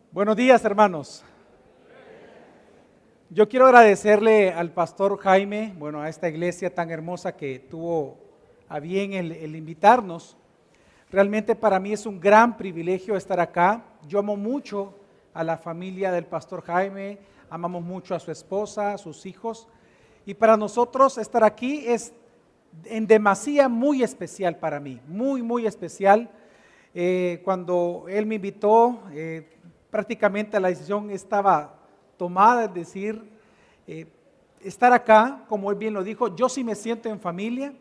Buenos días, hermanos. Yo quiero agradecerle al pastor Jaime, a esta iglesia tan hermosa que tuvo a bien el invitarnos. Realmente para mí es un gran privilegio estar acá. Yo amo mucho a la familia del pastor Jaime, amamos mucho a su esposa, a sus hijos. Y para nosotros estar aquí es en demasía muy especial para mí, muy especial. Cuando él me invitó, prácticamente la decisión estaba tomada, es decir, estar acá, como él bien lo dijo. Yo sí me siento en familia,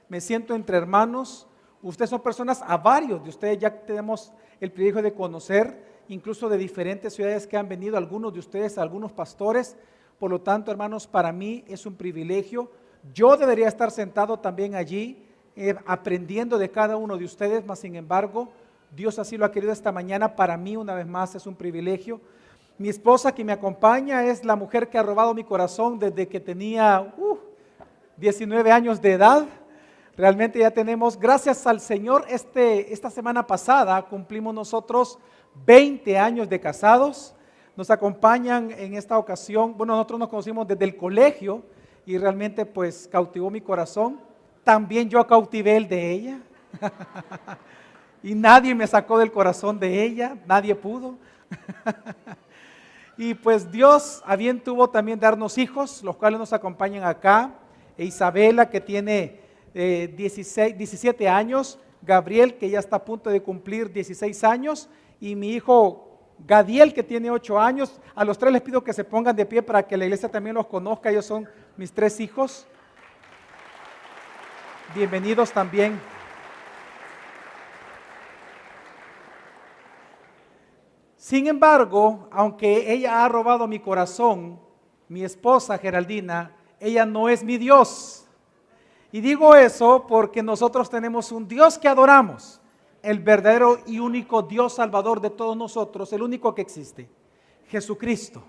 me siento entre hermanos. Ustedes son personas, a varios de ustedes ya tenemos el privilegio de conocer, incluso de diferentes ciudades que han venido, algunos de ustedes, algunos pastores. Por lo tanto, hermanos, para mí es un privilegio. Yo debería estar sentado también allí, aprendiendo de cada uno de ustedes, mas sin embargo, Dios así lo ha querido esta mañana. Para mí, una vez más, es un privilegio. Mi esposa que me acompaña es la mujer que ha robado mi corazón desde que tenía 19 años de edad. Realmente ya tenemos, gracias al Señor, esta semana pasada cumplimos nosotros 20 años de casados. Nos acompañan en esta ocasión. Nosotros nos conocimos desde el colegio y realmente pues cautivó mi corazón. También yo cautivé el de ella. Y nadie me sacó del corazón de ella, nadie pudo. Y pues Dios a bien tuvo también darnos hijos, los cuales nos acompañan acá. Isabela, que tiene 17 años, Gabriel, que ya está a punto de cumplir 16 años, y mi hijo Gadiel, que tiene 8 años. A los tres les pido que se pongan de pie para que la iglesia también los conozca. Ellos son mis 3 hijos. Bienvenidos también. Sin embargo, aunque ella ha robado mi corazón, mi esposa Geraldina, ella no es mi Dios. Y digo eso porque nosotros tenemos un Dios que adoramos, el verdadero y único Dios salvador de todos nosotros, el único que existe, Jesucristo.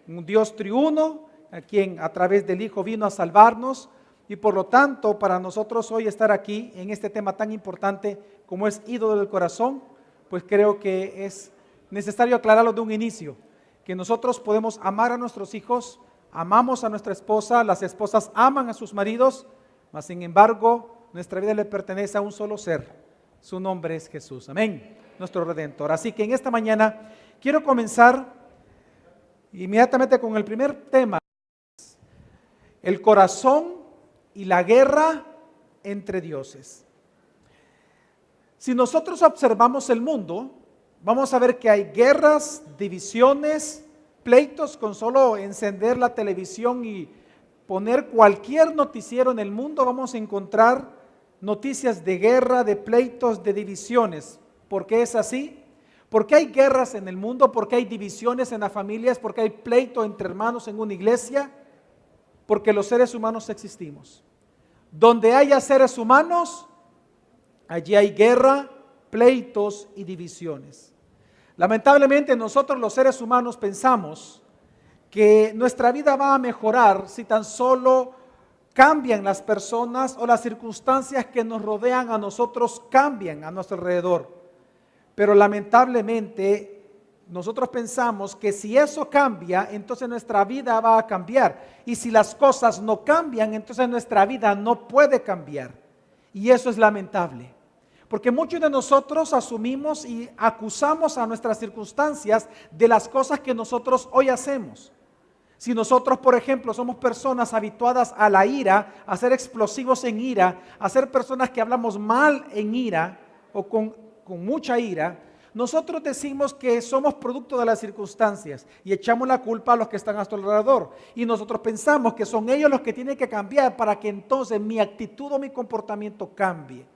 Un Dios triuno, a quien a través del Hijo vino a salvarnos. Y por lo tanto, para nosotros hoy estar aquí en este tema tan importante como es ídolo del corazón, pues creo que es necesario aclararlo de un inicio, que nosotros podemos amar a nuestros hijos, amamos a nuestra esposa, las esposas aman a sus maridos, mas sin embargo nuestra vida le pertenece a un solo ser, su nombre es Jesús, amén, nuestro Redentor. Así que en esta mañana quiero comenzar inmediatamente con el primer tema, el corazón y la guerra entre dioses. Si nosotros observamos el mundo, vamos a ver que hay guerras, divisiones, pleitos. Con solo encender la televisión y poner cualquier noticiero en el mundo, vamos a encontrar noticias de guerra, de pleitos, de divisiones. ¿Por qué es así? Porque hay guerras en el mundo, porque hay divisiones en las familias, porque hay pleito entre hermanos en una iglesia, porque los seres humanos existimos. Donde haya seres humanos, allí hay guerra, pleitos y divisiones. Lamentablemente nosotros los seres humanos pensamos que nuestra vida va a mejorar si tan solo cambian las personas o las circunstancias que nos rodean a nosotros cambian a nuestro alrededor. Pero lamentablemente nosotros pensamos que si eso cambia, entonces nuestra vida va a cambiar. Y si las cosas no cambian, entonces nuestra vida no puede cambiar. Y eso es lamentable. Porque muchos de nosotros asumimos y acusamos a nuestras circunstancias de las cosas que nosotros hoy hacemos. Si nosotros, por ejemplo, somos personas habituadas a la ira, a ser explosivos en ira, a ser personas que hablamos mal en ira o con mucha ira, nosotros decimos que somos producto de las circunstancias y echamos la culpa a los que están a nuestro alrededor. Y nosotros pensamos que son ellos los que tienen que cambiar para que entonces mi actitud o mi comportamiento cambie.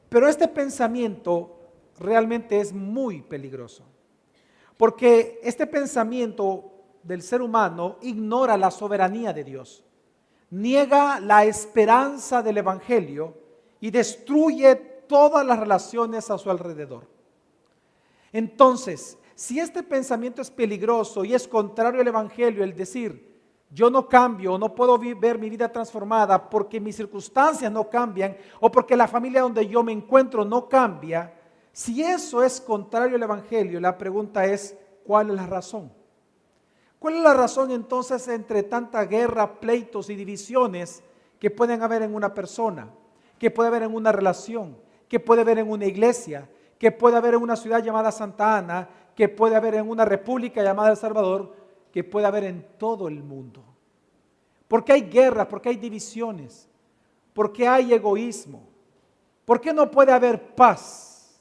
Pero este pensamiento realmente es muy peligroso, porque este pensamiento del ser humano ignora la soberanía de Dios, niega la esperanza del Evangelio y destruye todas las relaciones a su alrededor. Entonces, si este pensamiento es peligroso y es contrario al Evangelio, el decir, yo no cambio, no puedo ver mi vida transformada porque mis circunstancias no cambian o porque la familia donde yo me encuentro no cambia, si eso es contrario al Evangelio, la pregunta es, ¿Cuál es la razón? ¿Cuál es la razón entonces entre tanta guerra, pleitos y divisiones que pueden haber en una persona, que puede haber en una relación, que puede haber en una iglesia, que puede haber en una ciudad llamada Santa Ana, que puede haber en una república llamada El Salvador, que puede haber en todo el mundo? ¿Por qué hay guerras? ¿Por qué hay divisiones? ¿Por qué hay egoísmo? ¿Por qué no puede haber paz?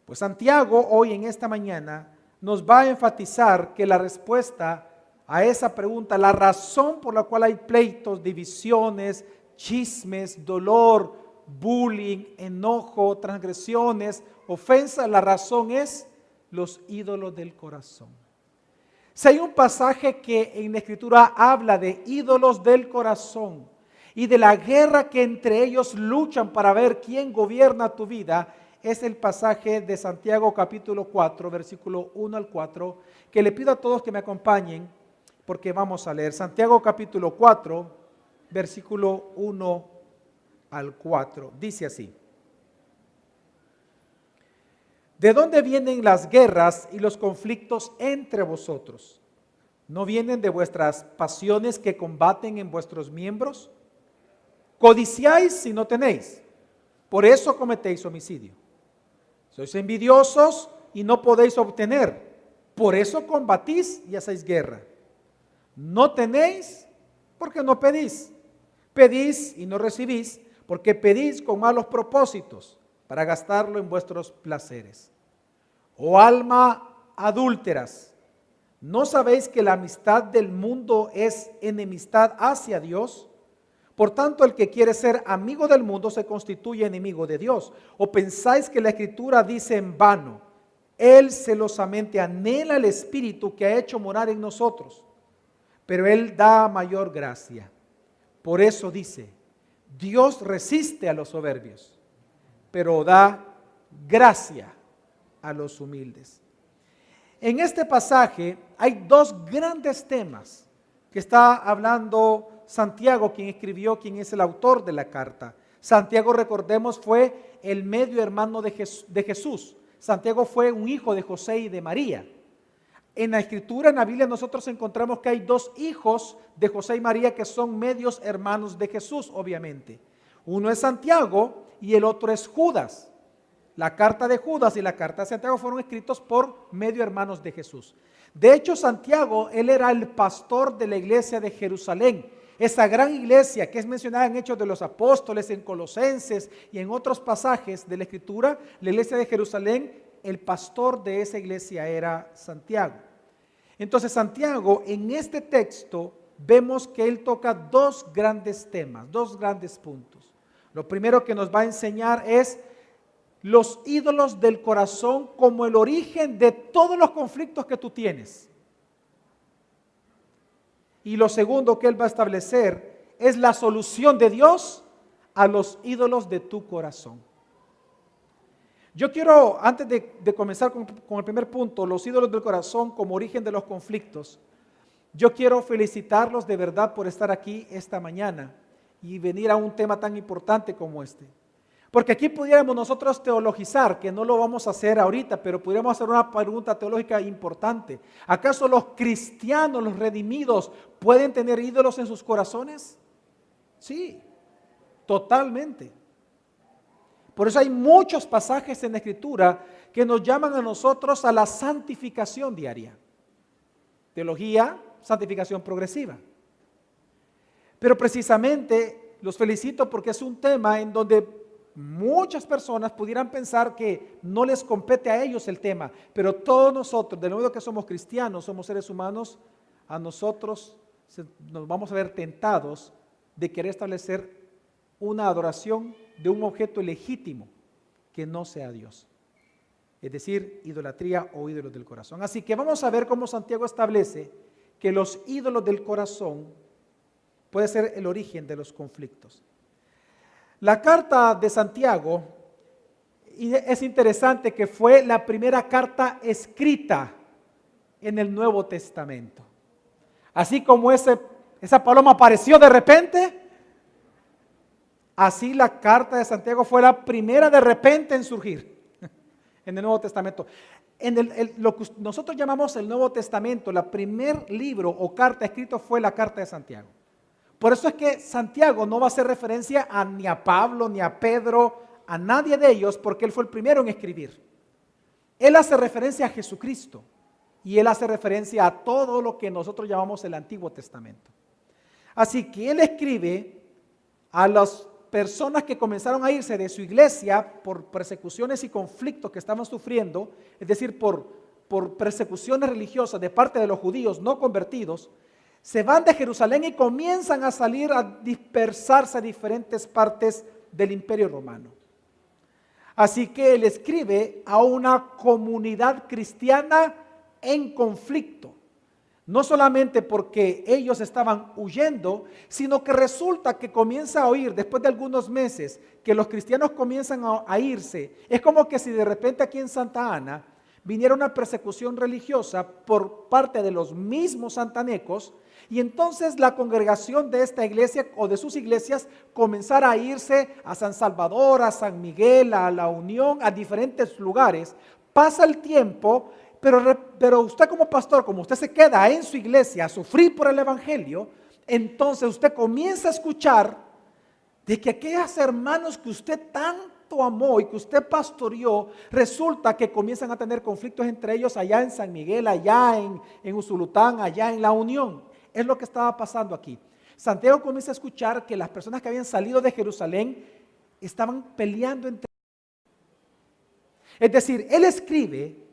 Pues Santiago hoy en esta mañana nos va a enfatizar que la respuesta a esa pregunta, la razón por la cual hay pleitos, divisiones, chismes, dolor, bullying, enojo, transgresiones, ofensas, la razón es los ídolos del corazón. Si hay un pasaje que en la Escritura habla de ídolos del corazón y de la guerra que entre ellos luchan para ver quién gobierna tu vida, es el pasaje de Santiago capítulo 4, versículo 1 al 4, que le pido a todos que me acompañen porque vamos a leer. Santiago capítulo 4, versículo 1 al 4. Dice así: ¿de dónde vienen las guerras y los conflictos entre vosotros? ¿No vienen de vuestras pasiones que combaten en vuestros miembros? Codiciáis y no tenéis, por eso cometéis homicidio. Sois envidiosos y no podéis obtener, por eso combatís y hacéis guerra. No tenéis porque no pedís. Pedís y no recibís, porque pedís con malos propósitos para gastarlo en vuestros placeres. Oh alma adúlteras, ¿no sabéis que la amistad del mundo es enemistad hacia Dios? Por tanto, el que quiere ser amigo del mundo se constituye enemigo de Dios. ¿O pensáis que la Escritura dice en vano: Él celosamente anhela el Espíritu que ha hecho morar en nosotros, pero Él da mayor gracia? Por eso dice: Dios resiste a los soberbios, pero da gracia a los humildes. En este pasaje hay dos grandes temas que está hablando Santiago, quien escribió, quien es el autor de la carta. Santiago, recordemos, fue el medio hermano de Jesús. Santiago fue un hijo de José y de María. En la Escritura, en la Biblia, nosotros encontramos que hay dos hijos de José y María que son medios hermanos de Jesús, obviamente. Uno es Santiago y el otro es Judas. La carta de Judas y la carta de Santiago fueron escritos por medio hermanos de Jesús. De hecho, Santiago, él era el pastor de la iglesia de Jerusalén. Esa gran iglesia que es mencionada en Hechos de los Apóstoles, en Colosenses y en otros pasajes de la Escritura, la iglesia de Jerusalén, el pastor de esa iglesia era Santiago. Entonces Santiago, en este texto, vemos que él toca dos grandes temas, dos grandes puntos. Lo primero que nos va a enseñar es los ídolos del corazón como el origen de todos los conflictos que tú tienes. Y lo segundo que él va a establecer es la solución de Dios a los ídolos de tu corazón. Yo quiero, antes de comenzar con el primer punto, los ídolos del corazón como origen de los conflictos, yo quiero felicitarlos de verdad por estar aquí esta mañana y venir a un tema tan importante como este. Porque aquí pudiéramos nosotros teologizar, que no lo vamos a hacer ahorita, pero pudiéramos hacer una pregunta teológica importante. ¿Acaso los cristianos, los redimidos, pueden tener ídolos en sus corazones? Sí, totalmente. Por eso hay muchos pasajes en la Escritura que nos llaman a nosotros a la santificación diaria. Teología, santificación progresiva. Pero precisamente los felicito porque es un tema en donde muchas personas pudieran pensar que no les compete a ellos el tema, pero todos nosotros, de modo que somos cristianos, somos seres humanos, a nosotros nos vamos a ver tentados de querer establecer una adoración de un objeto legítimo que no sea Dios. Es decir, idolatría o ídolos del corazón. Así que vamos a ver cómo Santiago establece que los ídolos del corazón puede ser el origen de los conflictos. La carta de Santiago, y es interesante que fue la primera carta escrita en el Nuevo Testamento. Así como esa paloma apareció de repente, así la carta de Santiago fue la primera de repente en surgir en el Nuevo Testamento. en lo que nosotros llamamos el Nuevo Testamento, el primer libro o carta escrito fue la carta de Santiago. Por eso es que Santiago no va a hacer referencia ni a Pablo, ni a Pedro, a nadie de ellos, porque él fue el primero en escribir. Él hace referencia a Jesucristo y él hace referencia a todo lo que nosotros llamamos el Antiguo Testamento. Así que él escribe a las personas que comenzaron a irse de su iglesia por persecuciones y conflictos que estaban sufriendo, es decir, por persecuciones religiosas de parte de los judíos no convertidos, se van de Jerusalén y comienzan a salir a dispersarse a diferentes partes del Imperio Romano. Así que él escribe a una comunidad cristiana en conflicto. No solamente porque ellos estaban huyendo, sino que resulta que comienza a oír, después de algunos meses, que los cristianos comienzan a irse. Es como que si de repente aquí en Santa Ana viniera una persecución religiosa por parte de los mismos santanecos, y entonces la congregación de esta iglesia o de sus iglesias comenzara a irse a San Salvador, a San Miguel, a La Unión, a diferentes lugares. Pasa el tiempo, pero usted como pastor, como usted se queda en su iglesia a sufrir por el evangelio, entonces usted comienza a escuchar de que aquellos hermanos que usted tanto amó y que usted pastoreó, resulta que comienzan a tener conflictos entre ellos allá en San Miguel, allá en Usulután, allá en La Unión. Es lo que estaba pasando aquí. Santiago comienza a escuchar que las personas que habían salido de Jerusalén estaban peleando entre ellos. Es decir, él escribe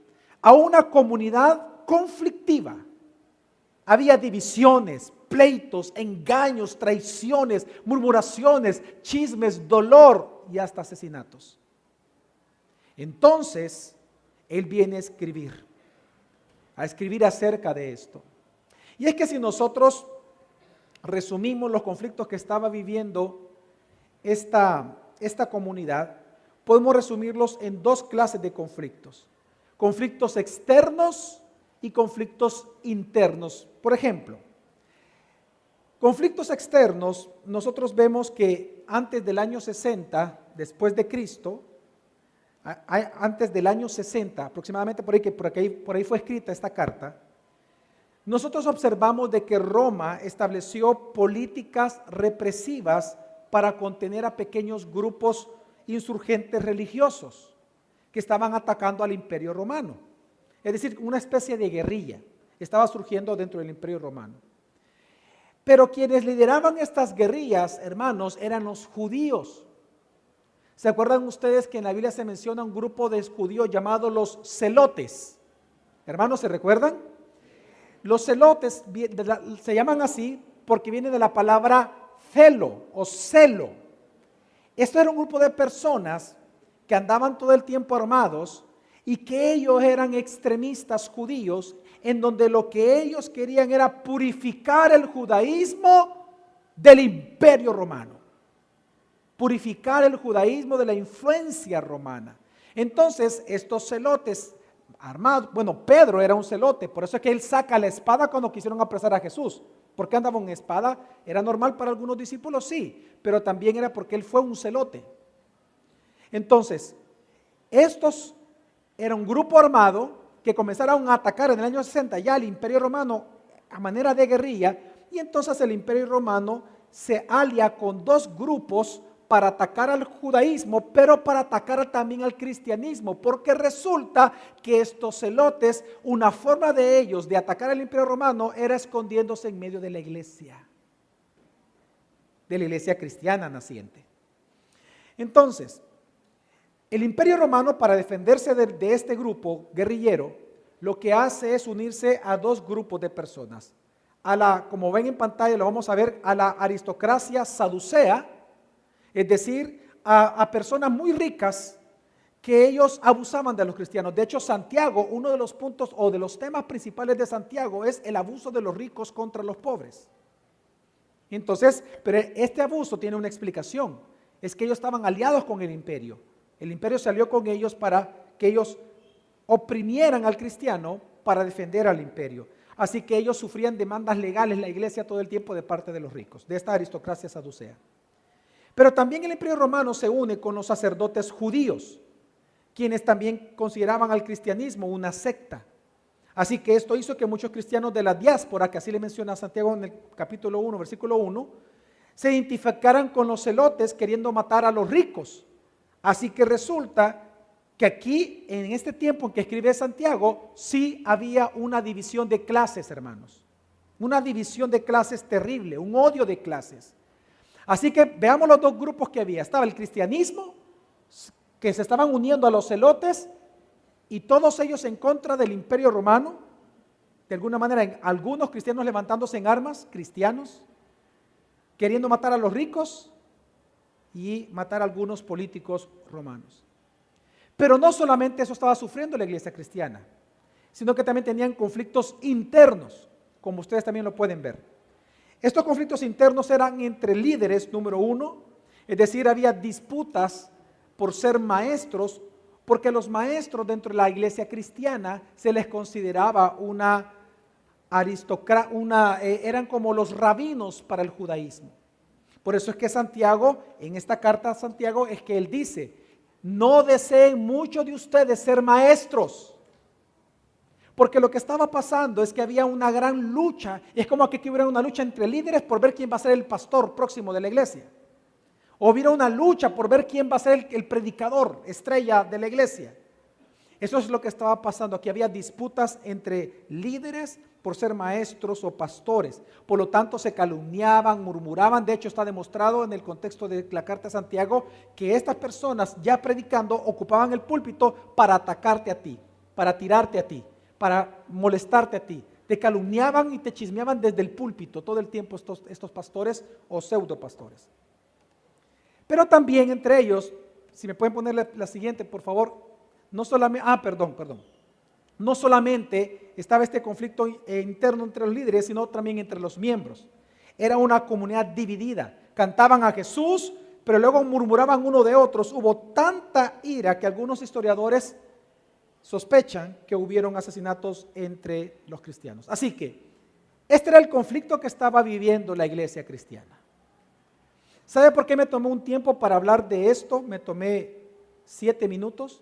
a una comunidad conflictiva. Había divisiones, pleitos, engaños, traiciones, murmuraciones, chismes, dolor y hasta asesinatos. Entonces, él viene a escribir acerca de esto. Y es que si nosotros resumimos los conflictos que estaba viviendo esta comunidad, podemos resumirlos en dos clases de conflictos. Conflictos externos y conflictos internos. Por ejemplo, conflictos externos, nosotros vemos que antes del año 60, después de Cristo, antes del año 60, aproximadamente por ahí fue escrita esta carta, nosotros observamos de que Roma estableció políticas represivas para contener a pequeños grupos insurgentes religiosos que estaban atacando al Imperio Romano. Es decir, una especie de guerrilla estaba surgiendo dentro del Imperio Romano. Pero quienes lideraban estas guerrillas, hermanos, eran los judíos. ¿Se acuerdan ustedes que en la Biblia se menciona un grupo de judíos llamados los celotes? Hermanos, ¿se recuerdan? Los celotes se llaman así porque viene de la palabra celo o celo. Esto era un grupo de personas que andaban todo el tiempo armados y que ellos eran extremistas judíos, en donde lo que ellos querían era purificar el judaísmo del Imperio Romano. Purificar el judaísmo de la influencia romana. Entonces, estos celotes armado, Pedro era un celote, por eso es que él saca la espada cuando quisieron apresar a Jesús. ¿Por qué andaba con espada? ¿Era normal para algunos discípulos? Sí, pero también era porque él fue un celote. Entonces, estos era un grupo armado que comenzaron a atacar en el año 60 ya al Imperio Romano a manera de guerrilla, y entonces el Imperio Romano se alia con dos grupos para atacar al judaísmo, pero para atacar también al cristianismo, porque resulta que estos celotes, una forma de ellos de atacar al Imperio Romano era escondiéndose en medio de la iglesia cristiana naciente. Entonces, el Imperio Romano, para defenderse de este grupo guerrillero, lo que hace es unirse a dos grupos de personas. Como ven en pantalla, lo vamos a ver, a la aristocracia saducea, es decir, a personas muy ricas que ellos abusaban de los cristianos. De hecho, Santiago, uno de los puntos o de los temas principales de Santiago es el abuso de los ricos contra los pobres. Entonces, pero este abuso tiene una explicación, es que ellos estaban aliados con el imperio. El imperio salió con ellos para que ellos oprimieran al cristiano para defender al imperio. Así que ellos sufrían demandas legales, la iglesia todo el tiempo, de parte de los ricos, de esta aristocracia saducea. Pero también el Imperio Romano se une con los sacerdotes judíos, quienes también consideraban al cristianismo una secta. Así que esto hizo que muchos cristianos de la diáspora, que así le menciona Santiago en el capítulo 1, versículo 1, se identificaran con los celotes queriendo matar a los ricos. Así que resulta que aquí, en este tiempo en que escribe Santiago, sí había una división de clases, hermanos. Una división de clases terrible, un odio de clases. Así que veamos los dos grupos que había. Estaba el cristianismo, que se estaban uniendo a los celotes, y todos ellos en contra del imperio romano. De alguna manera, algunos cristianos levantándose en armas, cristianos, queriendo matar a los ricos y matar a algunos políticos romanos. Pero no solamente eso estaba sufriendo la iglesia cristiana, sino que también tenían conflictos internos, como ustedes también lo pueden ver. Estos conflictos internos eran entre líderes, número uno, es decir, había disputas por ser maestros, porque los maestros dentro de la iglesia cristiana se les consideraba una aristocracia, eran como los rabinos para el judaísmo. Por eso es que Santiago, en esta carta a Santiago, es que él dice: no deseen muchos de ustedes ser maestros. Porque lo que estaba pasando es que había una gran lucha, y es como que hubiera una lucha entre líderes por ver quién va a ser el pastor próximo de la iglesia. O hubiera una lucha por ver quién va a ser el predicador, estrella de la iglesia. Eso es lo que estaba pasando. Aquí había disputas entre líderes por ser maestros o pastores. Por lo tanto, se calumniaban, murmuraban. De hecho, está demostrado en el contexto de la carta de Santiago que estas personas, ya predicando, ocupaban el púlpito para atacarte a ti, para tirarte a ti, para molestarte a ti. Te calumniaban y te chismeaban desde el púlpito todo el tiempo estos pastores o pseudopastores. Pero también entre ellos, si me pueden poner la siguiente, por favor, no solamente, no solamente estaba este conflicto interno entre los líderes, sino también entre los miembros. Era una comunidad dividida, cantaban a Jesús, pero luego murmuraban uno de otros. Hubo tanta ira que algunos historiadores sospechan que hubieron asesinatos entre los cristianos. Así que este era el conflicto que estaba viviendo la iglesia cristiana. ¿Sabe por qué me tomé un tiempo para hablar de esto? Me tomé 7 minutos.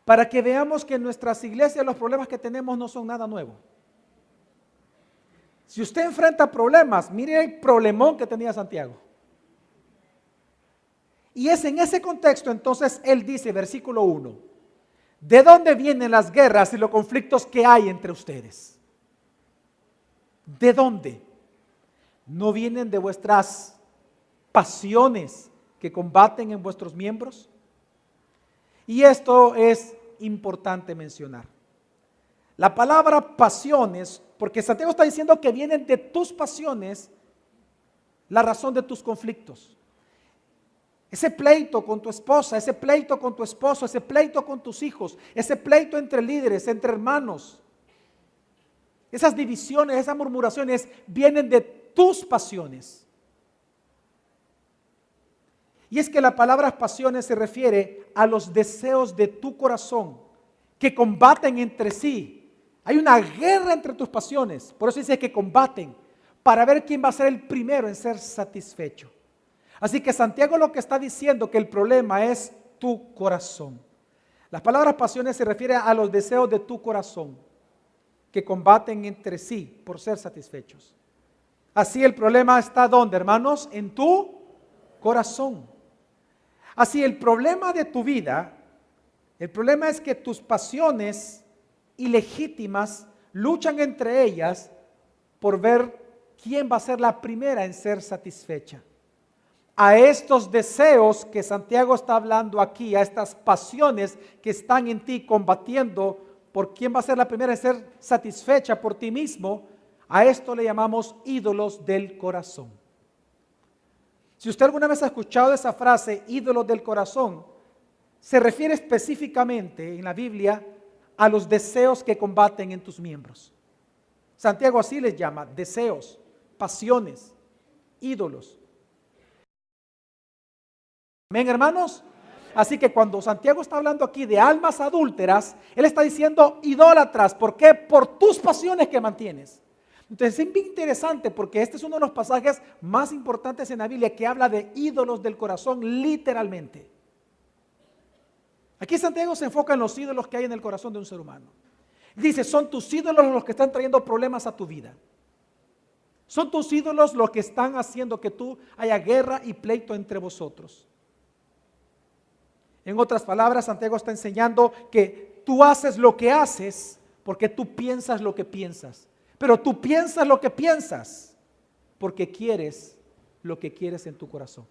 Para que veamos que en nuestras iglesias los problemas que tenemos no son nada nuevo. Si usted enfrenta problemas, mire el problemón que tenía Santiago. Y es en ese contexto entonces él dice, versículo 1, ¿de dónde vienen las guerras y los conflictos que hay entre ustedes? ¿De dónde? ¿No vienen de vuestras pasiones que combaten en vuestros miembros? Y esto es importante mencionar. La palabra pasiones, porque Santiago está diciendo que vienen de tus pasiones la razón de tus conflictos. Ese pleito con tu esposa, ese pleito con tu esposo, ese pleito con tus hijos, ese pleito entre líderes, entre hermanos. Esas divisiones, esas murmuraciones vienen de tus pasiones. Y es que la palabra pasiones se refiere a los deseos de tu corazón que combaten entre sí. Hay una guerra entre tus pasiones, por eso dice que combaten para ver quién va a ser el primero en ser satisfecho. Así que Santiago lo que está diciendo que el problema es tu corazón. Las palabras pasiones se refieren a los deseos de tu corazón que combaten entre sí por ser satisfechos. Así el problema está ¿dónde, hermanos? En tu corazón. Así el problema de tu vida, el problema es que tus pasiones ilegítimas luchan entre ellas por ver quién va a ser la primera en ser satisfecha. A estos deseos que Santiago está hablando aquí, a estas pasiones que están en ti combatiendo por quién va a ser la primera en ser satisfecha por ti mismo, a esto le llamamos ídolos del corazón. Si usted alguna vez ha escuchado esa frase, ídolos del corazón, se refiere específicamente en la Biblia a los deseos que combaten en tus miembros. Santiago así les llama, deseos, pasiones, ídolos. Amén, hermanos. Así que cuando Santiago está hablando aquí de almas adúlteras, él está diciendo idólatras. ¿Por qué? Por tus pasiones que mantienes. Entonces es bien interesante porque este es uno de los pasajes más importantes en la Biblia que habla de ídolos del corazón literalmente. Aquí Santiago se enfoca en los ídolos que hay en el corazón de un ser humano. Dice, son tus ídolos los que están trayendo problemas a tu vida. Son tus ídolos los que están haciendo que tú haya guerra y pleito entre vosotros. En otras palabras, Santiago está enseñando que tú haces lo que haces porque tú piensas lo que piensas. Pero tú piensas lo que piensas porque quieres lo que quieres en tu corazón.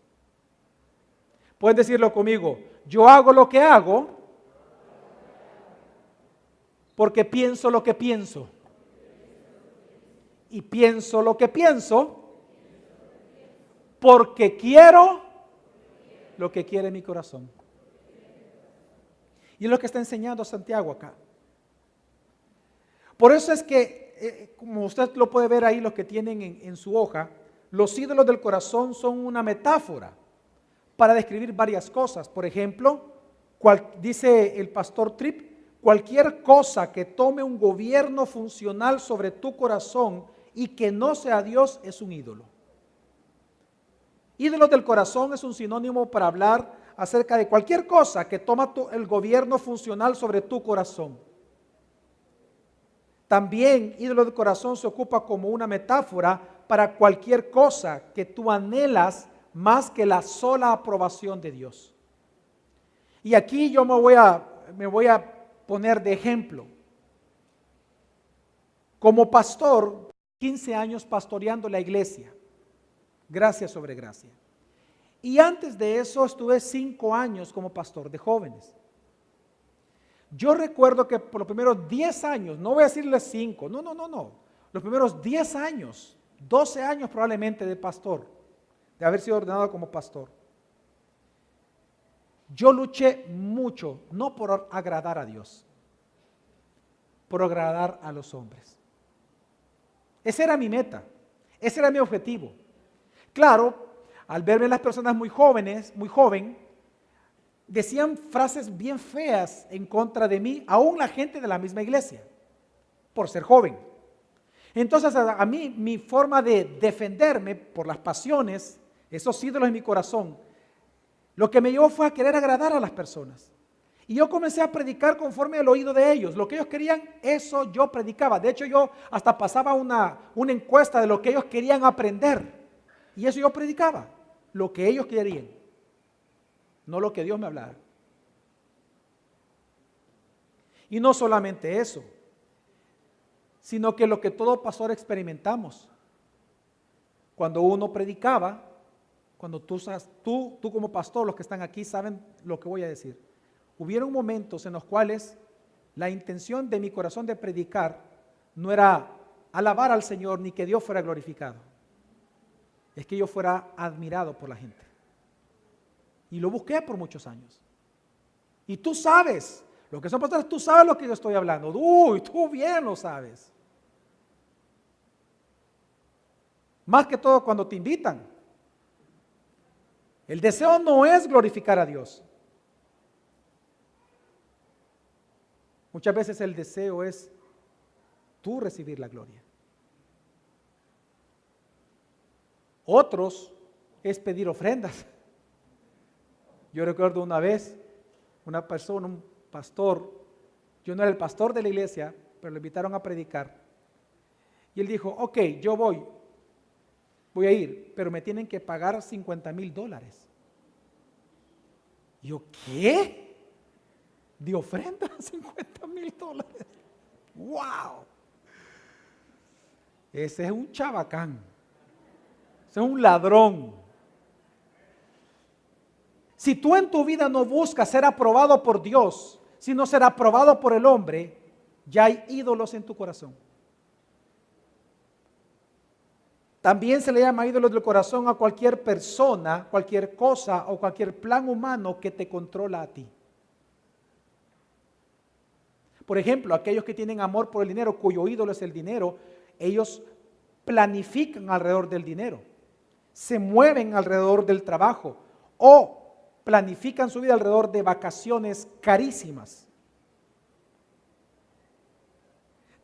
Pueden decirlo conmigo, yo hago lo que hago porque pienso lo que pienso. Y pienso lo que pienso porque quiero lo que quiere mi corazón. Y es lo que está enseñando Santiago acá. Por eso es que, como usted lo puede ver ahí, los que tienen en su hoja, los ídolos del corazón son una metáfora para describir varias cosas. Por ejemplo, dice el pastor Tripp, cualquier cosa que tome un gobierno funcional sobre tu corazón y que no sea Dios es un ídolo. Ídolos del corazón es un sinónimo para hablar acerca de cualquier cosa que toma el gobierno funcional sobre tu corazón. También ídolo del corazón se ocupa como una metáfora para cualquier cosa que tú anhelas más que la sola aprobación de Dios. Y aquí yo me voy a poner de ejemplo. Como pastor, 15 años pastoreando la iglesia, gracia sobre gracia. Y antes de eso estuve 5 años como pastor de jóvenes. Yo recuerdo que por los primeros 10 años, no voy a decirles 5, no, los primeros 10 años, 12 años probablemente de pastor, de haber sido ordenado como pastor. Yo luché mucho, no por agradar a Dios, por agradar a los hombres. Esa era mi meta, ese era mi objetivo. Claro, al verme las personas muy joven, decían frases bien feas en contra de mí, aún la gente de la misma iglesia, por ser joven. Entonces a mí, mi forma de defenderme por las pasiones, esos ídolos en mi corazón, lo que me llevó fue a querer agradar a las personas. Y yo comencé a predicar conforme al oído de ellos. Lo que ellos querían, eso yo predicaba. De hecho, yo hasta pasaba una encuesta de lo que ellos querían aprender. Y eso yo predicaba, lo que ellos querían, no lo que Dios me hablara. Y no solamente eso, sino que lo que todo pastor experimentamos. Cuando uno predicaba, cuando tú como pastor, los que están aquí saben lo que voy a decir. Hubieron momentos en los cuales la intención de mi corazón de predicar no era alabar al Señor ni que Dios fuera glorificado. Es que yo fuera admirado por la gente. Y lo busqué por muchos años. Y tú sabes, los que son pastores, tú sabes lo que yo estoy hablando. Uy, tú bien lo sabes. Más que todo cuando te invitan. El deseo no es glorificar a Dios. Muchas veces el deseo es tú recibir la gloria. Otros es pedir ofrendas. Yo recuerdo una vez, una persona, un pastor, yo no era el pastor de la iglesia, pero lo invitaron a predicar. Y él dijo, ok, yo voy a ir, pero me tienen que pagar $50,000. Y yo, ¿qué? ¿De ofrenda $50,000? ¡Wow! Ese es un chabacán. Ese es un ladrón. Si tú en tu vida no buscas ser aprobado por Dios, sino ser aprobado por el hombre, ya hay ídolos en tu corazón. También se le llama ídolos del corazón a cualquier persona, cualquier cosa o cualquier plan humano que te controla a ti. Por ejemplo, aquellos que tienen amor por el dinero, cuyo ídolo es el dinero, ellos planifican alrededor del dinero, se mueven alrededor del trabajo o planifican su vida alrededor de vacaciones carísimas.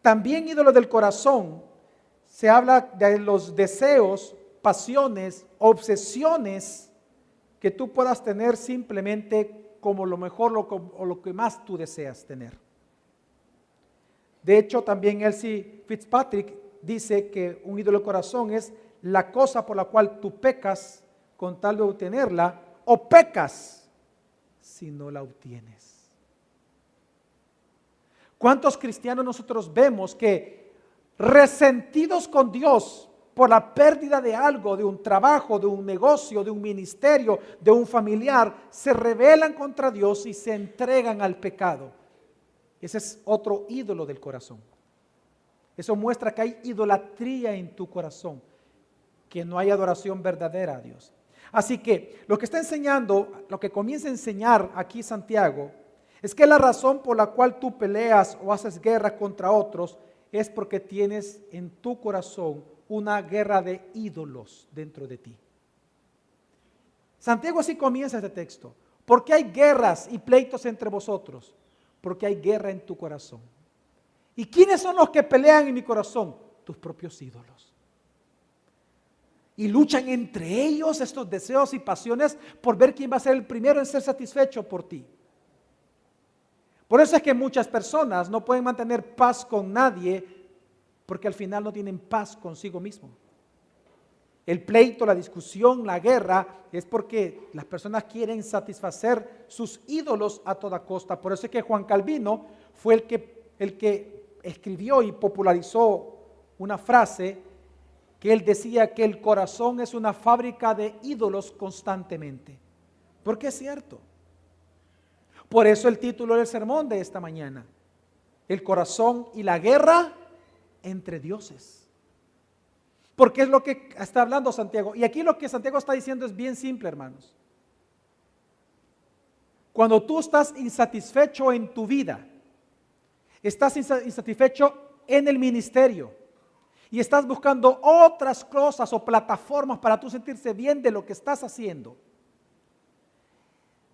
También ídolos del corazón, se habla de los deseos, pasiones, obsesiones que tú puedas tener simplemente como lo mejor o lo que más tú deseas tener. De hecho, también Elsie Fitzpatrick dice que un ídolo del corazón es la cosa por la cual tú pecas con tal de obtenerla, o pecas si no la obtienes. ¿Cuántos cristianos nosotros vemos que resentidos con Dios por la pérdida de algo, de un trabajo, de un negocio, de un ministerio, de un familiar, se rebelan contra Dios y se entregan al pecado? Ese es otro ídolo del corazón. Eso muestra que hay idolatría en tu corazón, que no hay adoración verdadera a Dios. Así que lo que está enseñando, lo que comienza a enseñar aquí Santiago, es que la razón por la cual tú peleas o haces guerra contra otros es porque tienes en tu corazón una guerra de ídolos dentro de ti. Santiago así comienza este texto. ¿Por qué hay guerras y pleitos entre vosotros? Porque hay guerra en tu corazón. ¿Y quiénes son los que pelean en mi corazón? Tus propios ídolos. Y luchan entre ellos estos deseos y pasiones por ver quién va a ser el primero en ser satisfecho por ti. Por eso es que muchas personas no pueden mantener paz con nadie, porque al final no tienen paz consigo mismo. El pleito, la discusión, la guerra es porque las personas quieren satisfacer sus ídolos a toda costa. Por eso es que Juan Calvino fue el que escribió y popularizó una frase que él decía que el corazón es una fábrica de ídolos constantemente. Porque es cierto. Por eso el título del sermón de esta mañana: el corazón y la guerra entre dioses. Porque es lo que está hablando Santiago. Y aquí lo que Santiago está diciendo es bien simple, hermanos. Cuando tú estás insatisfecho en tu vida, estás insatisfecho en el ministerio, y estás buscando otras cosas o plataformas para tú sentirse bien de lo que estás haciendo.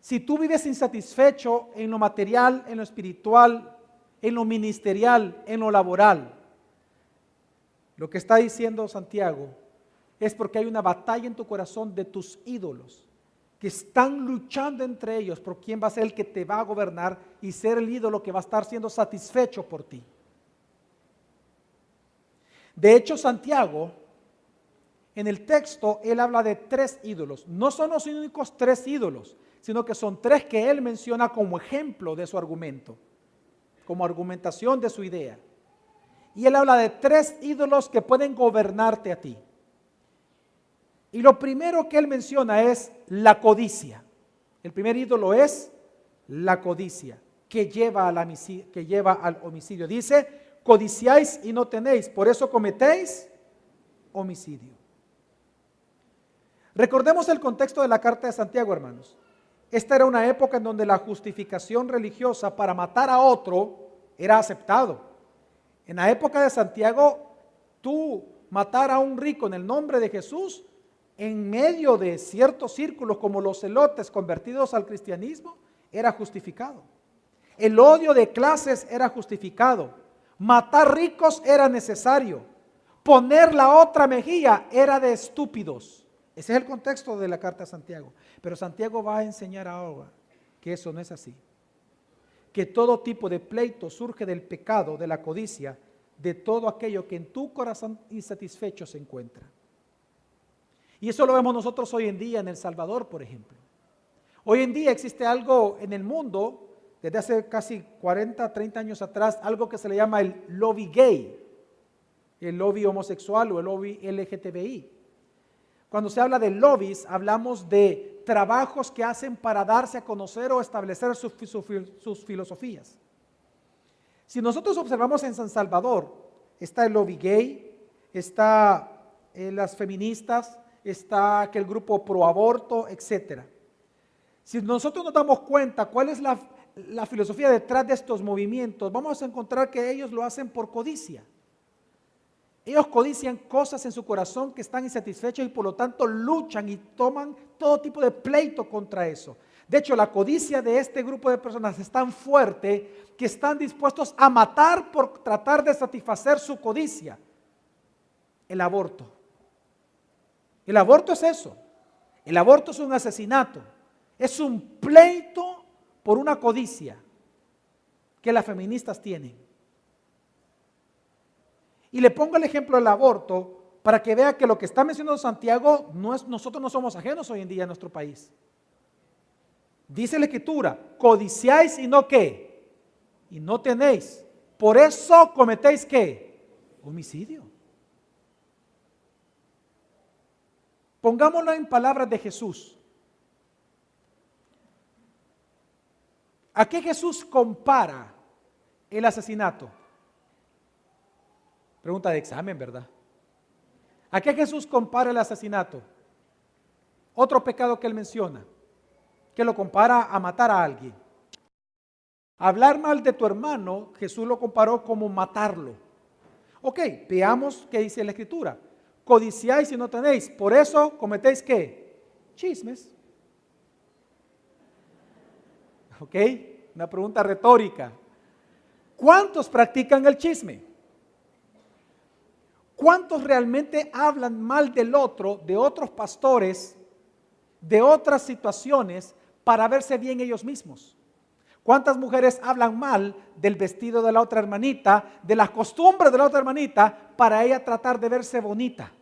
Si tú vives insatisfecho en lo material, en lo espiritual, en lo ministerial, en lo laboral, lo que está diciendo Santiago es porque hay una batalla en tu corazón de tus ídolos, que están luchando entre ellos por quién va a ser el que te va a gobernar y ser el ídolo que va a estar siendo satisfecho por ti. De hecho, Santiago, en el texto, él habla de 3 ídolos. No son los únicos 3 ídolos, sino que son 3 que él menciona como ejemplo de su argumento, como argumentación de su idea. Y él habla de 3 ídolos que pueden gobernarte a ti. Y lo primero que él menciona es la codicia. El primer ídolo es la codicia, que lleva al homicidio. Dice: codiciáis y no tenéis, por eso cometéis homicidio. Recordemos el contexto de la carta de Santiago, hermanos. Esta era una época en donde la justificación religiosa para matar a otro era aceptado. En la época de Santiago, tú matar a un rico en el nombre de Jesús, en medio de ciertos círculos como los celotes convertidos al cristianismo, era justificado. El odio de clases era justificado. Matar ricos era necesario. Poner la otra mejilla era de estúpidos. Ese es el contexto de la carta de Santiago. Pero Santiago va a enseñar ahora que eso no es así. Que todo tipo de pleito surge del pecado, de la codicia, de todo aquello que en tu corazón insatisfecho se encuentra. Y eso lo vemos nosotros hoy en día en El Salvador, por ejemplo. Hoy en día existe algo en el mundo, desde hace casi 40, 30 años atrás, algo que se le llama el lobby gay, el lobby homosexual o el lobby LGTBI. Cuando se habla de lobbies, hablamos de trabajos que hacen para darse a conocer o establecer sus filosofías. Si nosotros observamos en San Salvador, está el lobby gay, está las feministas, está aquel grupo pro aborto, etc. Si nosotros nos damos cuenta cuál es la filosofía detrás de estos movimientos, vamos a encontrar que ellos lo hacen por codicia. Ellos codician cosas en su corazón que están insatisfechos y por lo tanto luchan y toman todo tipo de pleito contra eso. De hecho, la codicia de este grupo de personas es tan fuerte que están dispuestos a matar por tratar de satisfacer su codicia. El aborto. El aborto es eso. El aborto es un asesinato. Es un pleito por una codicia que las feministas tienen. Y le pongo el ejemplo del aborto para que vea que lo que está mencionando Santiago, nosotros no somos ajenos hoy en día en nuestro país. Dice la Escritura, codiciáis y no ¿qué? Y no tenéis. Por eso cometéis ¿qué? Homicidio. Pongámoslo en palabras de Jesús. ¿A qué Jesús compara el asesinato? Pregunta de examen, ¿verdad? ¿A qué Jesús compara el asesinato? Otro pecado que él menciona, que lo compara a matar a alguien. Hablar mal de tu hermano, Jesús lo comparó como matarlo. Ok, veamos qué dice la Escritura. Codiciáis y no tenéis, por eso cometéis ¿qué? Chismes. Ok, una pregunta retórica. ¿Cuántos practican el chisme? ¿Cuántos realmente hablan mal del otro, de otros pastores, de otras situaciones para verse bien ellos mismos? ¿Cuántas mujeres hablan mal del vestido de la otra hermanita, de las costumbres de la otra hermanita, para ella tratar de verse bonita?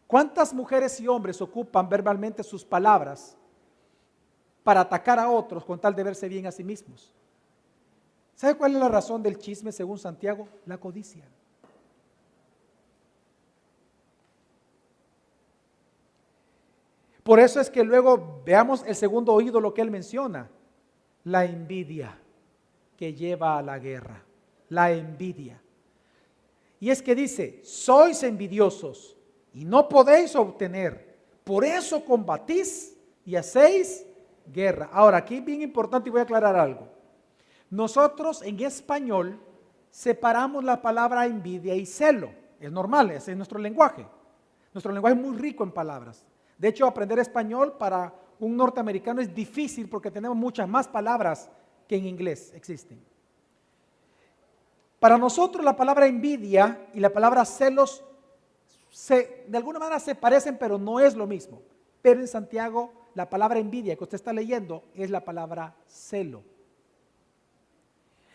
¿Cuántas mujeres y hombres ocupan verbalmente sus palabras para atacar a otros con tal de verse bien a sí mismos? ¿Sabe cuál es la razón del chisme según Santiago? La codicia. Por eso es que luego veamos el segundo ídolo que él menciona, la envidia que lleva a la guerra, la envidia. Y es que dice, sois envidiosos y no podéis obtener, por eso combatís y hacéis guerra. Ahora, aquí es bien importante y voy a aclarar algo. Nosotros en español separamos la palabra envidia y celo, es normal, ese es nuestro lenguaje. Nuestro lenguaje es muy rico en palabras. De hecho, aprender español para un norteamericano es difícil porque tenemos muchas más palabras que en inglés existen. Para nosotros la palabra envidia y la palabra celos de alguna manera se parecen, pero no es lo mismo. Pero en Santiago la palabra envidia que usted está leyendo es la palabra celo.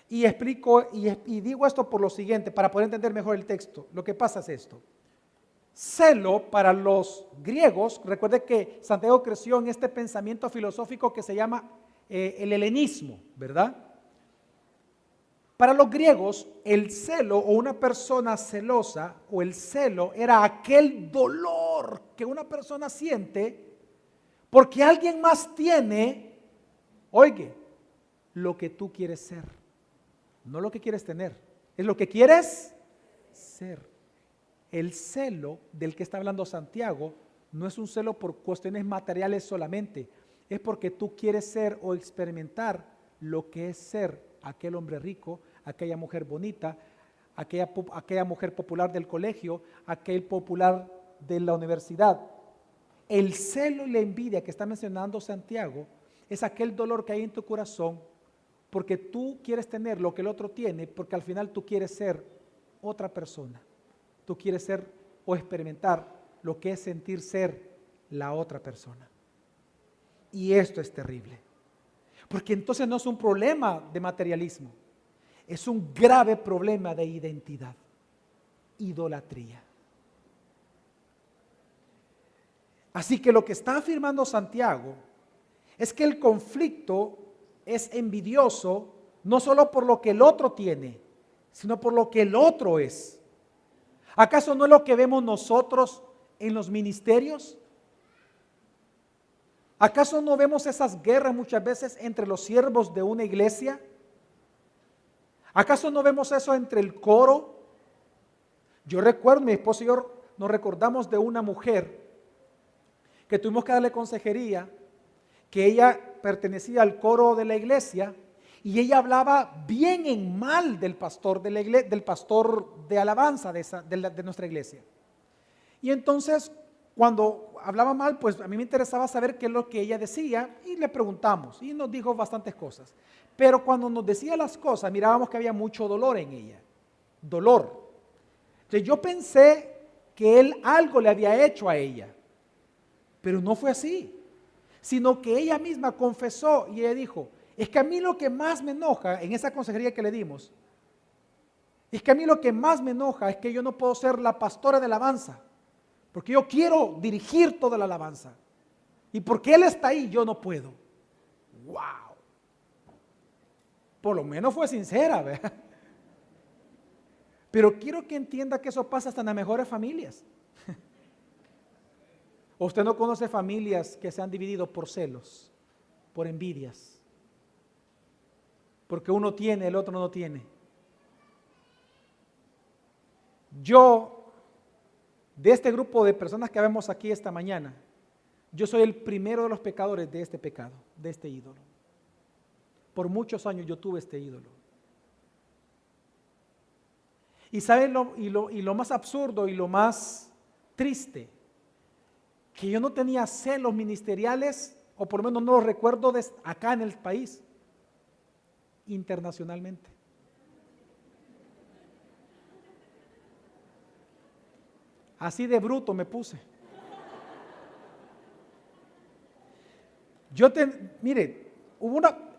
Y explico y digo esto por lo siguiente, para poder entender mejor el texto. Lo que pasa es esto. Celo para los griegos, recuerde que Santiago creció en este pensamiento filosófico que se llama el helenismo, ¿verdad? Para los griegos, el celo o una persona celosa o el celo era aquel dolor que una persona siente porque alguien más tiene, oye, lo que tú quieres ser, no lo que quieres tener, es lo que quieres ser. El celo del que está hablando Santiago no es un celo por cuestiones materiales solamente, es porque tú quieres ser o experimentar lo que es ser aquel hombre rico, aquella mujer bonita, aquella mujer popular del colegio, aquel popular de la universidad. El celo y la envidia que está mencionando Santiago es aquel dolor que hay en tu corazón porque tú quieres tener lo que el otro tiene, porque al final tú quieres ser otra persona. Tú quieres ser o experimentar lo que es sentir ser la otra persona. Y esto es terrible. Porque entonces no es un problema de materialismo. Es un grave problema de identidad. Idolatría. Así que lo que está afirmando Santiago es que el conflicto es envidioso no solo por lo que el otro tiene, sino por lo que el otro es. ¿Acaso no es lo que vemos nosotros en los ministerios? ¿Acaso no vemos esas guerras muchas veces entre los siervos de una iglesia? ¿Acaso no vemos eso entre el coro? Yo recuerdo, mi esposo y yo nos recordamos de una mujer que tuvimos que darle consejería, que ella pertenecía al coro de la iglesia y ella hablaba bien en mal del pastor de la iglesia, del pastor de alabanza de nuestra iglesia. Y entonces, cuando hablaba mal, pues a mí me interesaba saber qué es lo que ella decía y le preguntamos y nos dijo bastantes cosas. Pero cuando nos decía las cosas, mirábamos que había mucho dolor en ella. Dolor. Entonces yo pensé que él algo le había hecho a ella, pero no fue así. sino que ella misma confesó y ella dijo, es que a mí lo que más me enoja en esa consejería que le dimos, es que a mí lo que más me enoja es que yo no puedo ser la pastora de alabanza, porque yo quiero dirigir toda la alabanza. Y porque Él está ahí, yo no puedo. ¡Wow! Por lo menos fue sincera, ¿verdad? Pero quiero que entienda que eso pasa hasta en las mejores familias. Usted no conoce familias que se han dividido por celos, por envidias, porque uno tiene, el otro no tiene. Yo, de este grupo de personas que vemos aquí esta mañana, yo soy el primero de los pecadores de este pecado, de este ídolo. Por muchos años yo tuve este ídolo. Y ¿saben lo más absurdo y lo más triste? Que yo no tenía celos ministeriales, o por lo menos no los recuerdo acá en el país, internacionalmente. Así de bruto me puse. Mire,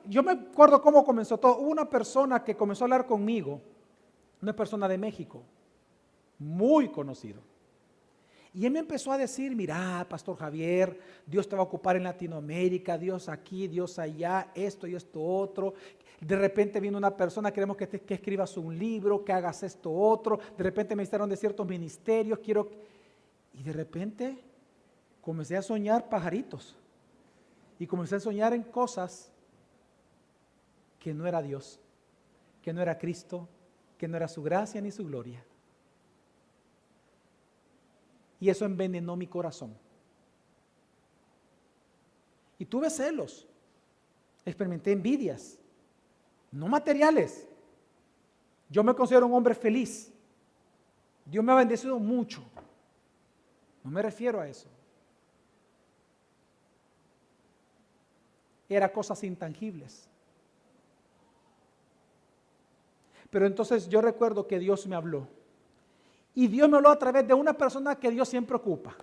yo me acuerdo cómo comenzó todo. Hubo una persona que comenzó a hablar conmigo, una persona de México, muy conocido. Y él me empezó a decir, mira, Pastor Javier, Dios te va a ocupar en Latinoamérica, Dios aquí, Dios allá, esto y esto otro. De repente vino una persona, queremos que escribas un libro, que hagas esto otro. De repente me instaron de ciertos ministerios, Y de repente comencé a soñar pajaritos. Y comencé a soñar en cosas que no era Dios, que no era Cristo, que no era su gracia ni su gloria. Y eso envenenó mi corazón. Y tuve celos, experimenté envidias, no materiales. Yo me considero un hombre feliz. Dios me ha bendecido mucho. No me refiero a eso. Era cosas intangibles. Pero entonces yo recuerdo que Dios me habló. Y Dios me habló a través de una persona que Dios siempre ocupa,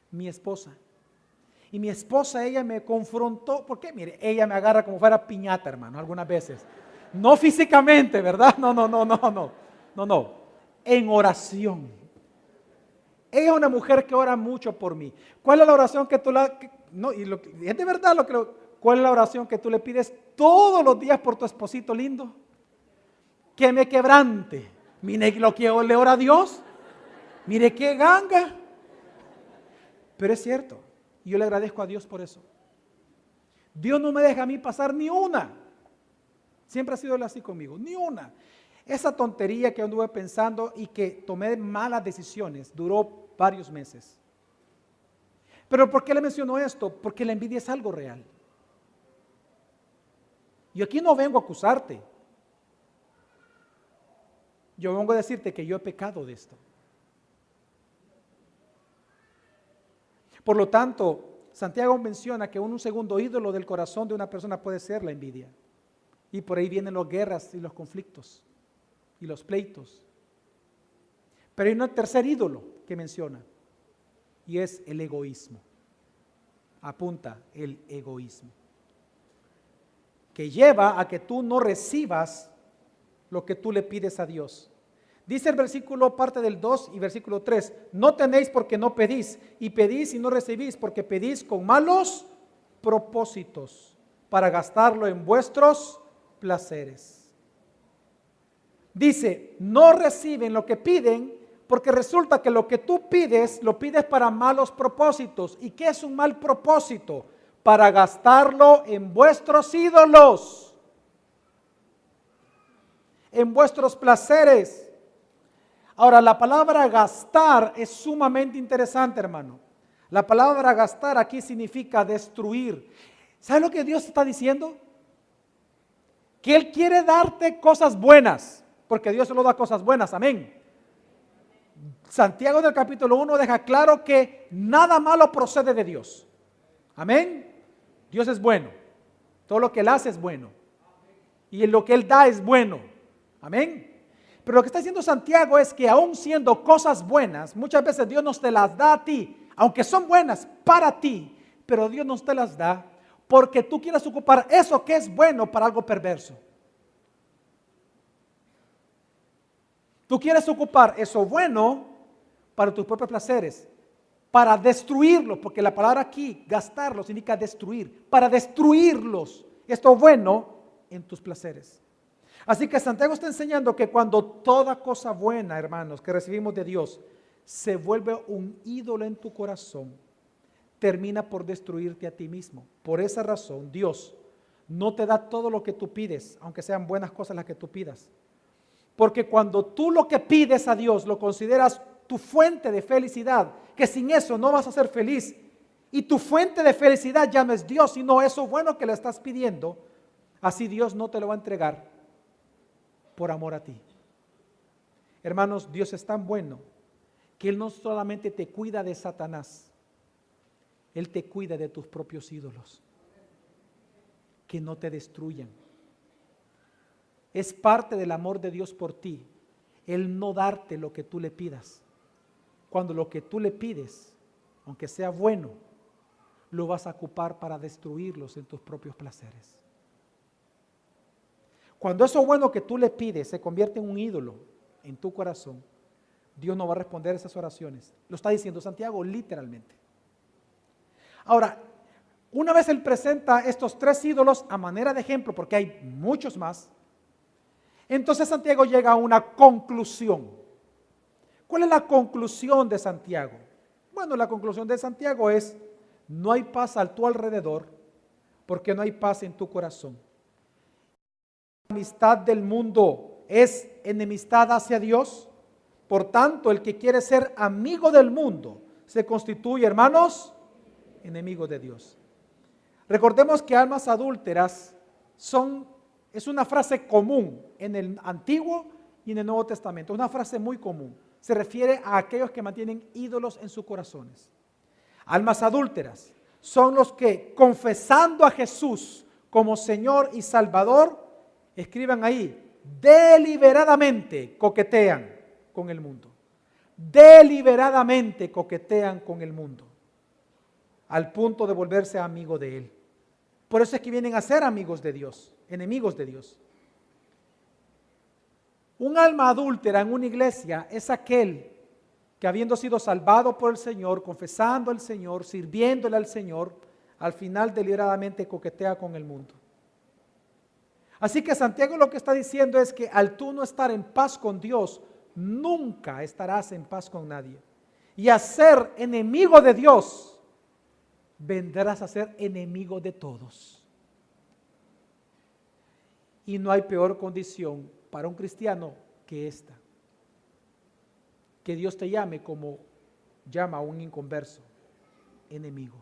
mi esposa. Y mi esposa, ella me confrontó, porque mire, ella me agarra como fuera piñata, hermano, algunas veces. No físicamente, ¿verdad? No. En oración. Ella es una mujer que ora mucho por mí. ¿Cuál es la oración que tú es de verdad ¿cuál es la oración que tú le pides todos los días por tu esposito lindo? Que me quebrante. Mire lo que le ora a Dios. Mire qué ganga. Pero es cierto. Y yo le agradezco a Dios por eso. Dios no me deja a mí pasar ni una. Siempre ha sido Él así conmigo. Ni una. Esa tontería que anduve pensando y que tomé malas decisiones duró varios meses. Pero ¿por qué le menciono esto? Porque la envidia es algo real. Yo aquí no vengo a acusarte. Yo vengo a decirte que yo he pecado de esto. Por lo tanto, Santiago menciona que un segundo ídolo del corazón de una persona puede ser la envidia. Y por ahí vienen las guerras y los conflictos y los pleitos. Pero hay un tercer ídolo que menciona y es el egoísmo. Apunta, el egoísmo. Que lleva a que tú no recibas lo que tú le pides a Dios. Dice el versículo, parte del 2 y versículo 3, no tenéis porque no pedís, y pedís y no recibís porque pedís con malos propósitos para gastarlo en vuestros placeres. Dice, no reciben lo que piden porque resulta que lo que tú pides, lo pides para malos propósitos. ¿Y qué es un mal propósito? Para gastarlo en vuestros ídolos, en vuestros placeres. Ahora, la palabra gastar es sumamente interesante, hermano. La palabra gastar aquí significa destruir. ¿Sabe lo que Dios está diciendo? Que Él quiere darte cosas buenas, porque Dios solo da cosas buenas, amén. Santiago del capítulo 1 deja claro que nada malo procede de Dios. Amén. Dios es bueno. Todo lo que Él hace es bueno. Y lo que Él da es bueno. Amén. Pero lo que está diciendo Santiago es que aún siendo cosas buenas, muchas veces Dios nos te las da a ti, aunque son buenas para ti, pero Dios no te las da porque tú quieres ocupar eso que es bueno para algo perverso. Tú quieres ocupar eso bueno para tus propios placeres, para destruirlos, porque la palabra aquí, gastarlos, significa destruir, para destruirlos, esto bueno en tus placeres. Así que Santiago está enseñando que cuando toda cosa buena, hermanos, que recibimos de Dios, se vuelve un ídolo en tu corazón, termina por destruirte a ti mismo. Por esa razón, Dios no te da todo lo que tú pides, aunque sean buenas cosas las que tú pidas. Porque cuando tú lo que pides a Dios lo consideras tu fuente de felicidad, que sin eso no vas a ser feliz, y tu fuente de felicidad ya no es Dios, sino eso bueno que le estás pidiendo, así Dios no te lo va a entregar por amor a ti. Hermanos, Dios es tan bueno que Él no solamente te cuida de Satanás, Él te cuida de tus propios ídolos, que no te destruyan. Es parte del amor de Dios por ti, el no darte lo que tú le pidas. Cuando lo que tú le pides, aunque sea bueno, lo vas a ocupar para destruirlos en tus propios placeres. Cuando eso bueno que tú le pides se convierte en un ídolo en tu corazón, Dios no va a responder esas oraciones. Lo está diciendo Santiago literalmente. Ahora, una vez Él presenta estos tres ídolos a manera de ejemplo, porque hay muchos más, entonces Santiago llega a una conclusión. ¿Cuál es la conclusión de Santiago? Bueno, la conclusión de Santiago es: no hay paz a tu alrededor porque no hay paz en tu corazón. La amistad del mundo es enemistad hacia Dios. Por tanto, el que quiere ser amigo del mundo se constituye, hermanos, enemigo de Dios. Recordemos que almas adúlteras es una frase común en el Antiguo y en el Nuevo Testamento. Una frase muy común. Se refiere a aquellos que mantienen ídolos en sus corazones. Almas adúlteras son los que, confesando a Jesús como Señor y Salvador, escriban ahí, deliberadamente coquetean con el mundo. Deliberadamente coquetean con el mundo, al punto de volverse amigo de Él. Por eso es que vienen a ser amigos de Dios, enemigos de Dios. Un alma adúltera en una iglesia es aquel que, habiendo sido salvado por el Señor, confesando al Señor, sirviéndole al Señor, al final deliberadamente coquetea con el mundo. Así que Santiago lo que está diciendo es que al tú no estar en paz con Dios, nunca estarás en paz con nadie. Y a ser enemigo de Dios, vendrás a ser enemigo de todos. Y no hay peor condición para un cristiano que esta. Que Dios te llame como llama a un inconverso, enemigo.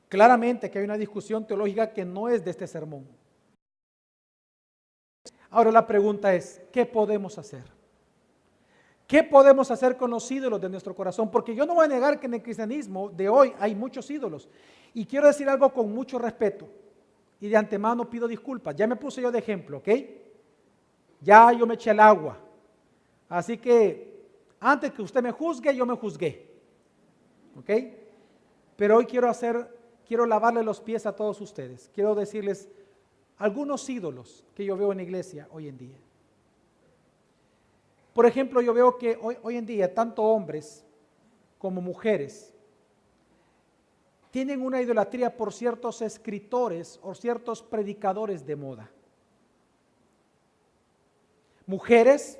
Claramente que hay una discusión teológica que no es de este sermón. Ahora la pregunta es, ¿qué podemos hacer? ¿Qué podemos hacer con los ídolos de nuestro corazón? Porque yo no voy a negar que en el cristianismo de hoy hay muchos ídolos. Y quiero decir algo con mucho respeto. Y de antemano pido disculpas. Ya me puse yo de ejemplo, ¿ok? Ya yo me eché al agua. Así que antes que usted me juzgue, yo me juzgué. ¿Ok? Pero hoy quiero lavarle los pies a todos ustedes. Quiero decirles algunos ídolos que yo veo en la iglesia hoy en día. Por ejemplo, yo veo que hoy en día tanto hombres como mujeres tienen una idolatría por ciertos escritores o ciertos predicadores de moda. Mujeres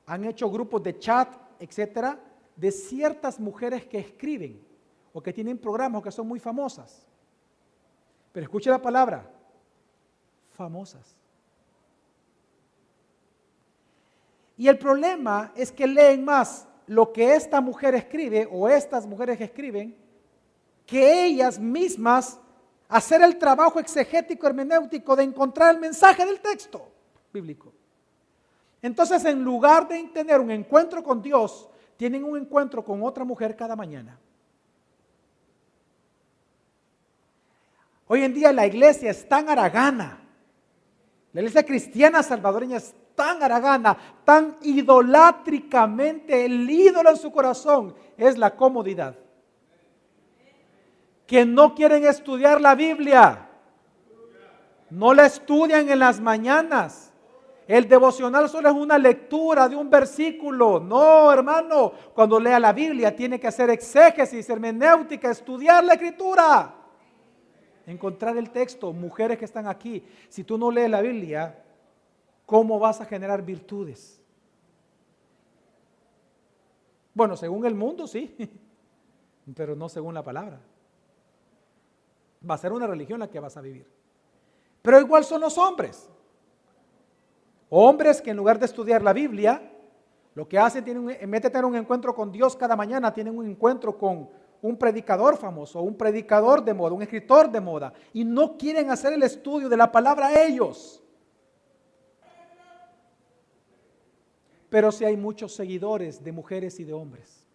han hecho grupos de chat, etcétera, de ciertas mujeres que escriben o que tienen programas o que son muy famosas. Pero escuche la palabra, famosas. Y el problema es que leen más lo que esta mujer escribe o estas mujeres escriben que ellas mismas hacer el trabajo exegético hermenéutico de encontrar el mensaje del texto bíblico. Entonces, en lugar de tener un encuentro con Dios, tienen un encuentro con otra mujer cada mañana. Hoy en día la iglesia es tan haragana La iglesia cristiana salvadoreña es tan haragana, tan idolátricamente, el ídolo en su corazón es la comodidad. Que no quieren estudiar la Biblia. No la estudian en las mañanas. El devocional solo es una lectura de un versículo. No, hermano, cuando lea la Biblia tiene que hacer exégesis, hermenéutica, estudiar la Escritura. Encontrar el texto. Mujeres que están aquí, si tú no lees la Biblia, ¿cómo vas a generar virtudes? Bueno, según el mundo sí, pero no según la palabra. Va a ser una religión la que vas a vivir. Pero igual son los hombres. Hombres que en lugar de estudiar la Biblia, lo que hacen, en vez de tener un encuentro con Dios cada mañana, tienen un encuentro con un predicador famoso, un predicador de moda, un escritor de moda, y no quieren hacer el estudio de la palabra ellos. Pero sí hay muchos seguidores de mujeres y de hombres,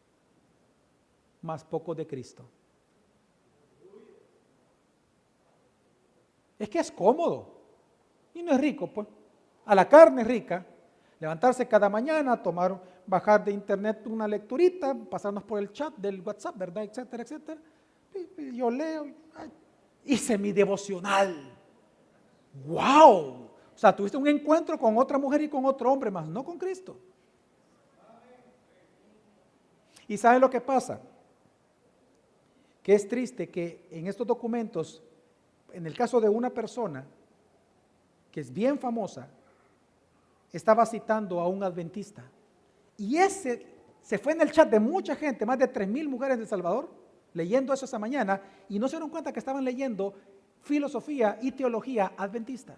más pocos de Cristo. Es que es cómodo y no es rico, pues. A la carne es rica, levantarse cada mañana, bajar de internet una lecturita, pasarnos por el chat del WhatsApp, ¿verdad? Etcétera, etcétera. Y yo leo, hice mi devocional. ¡Wow! O sea, tuviste un encuentro con otra mujer y con otro hombre, más no con Cristo. ¿Y saben lo que pasa? Que es triste que en estos documentos, en el caso de una persona que es bien famosa, estaba citando a un adventista. Y ese se fue en el chat de mucha gente, más de 3,000 mujeres de El Salvador, leyendo eso esa mañana, y no se dieron cuenta que estaban leyendo filosofía y teología adventista.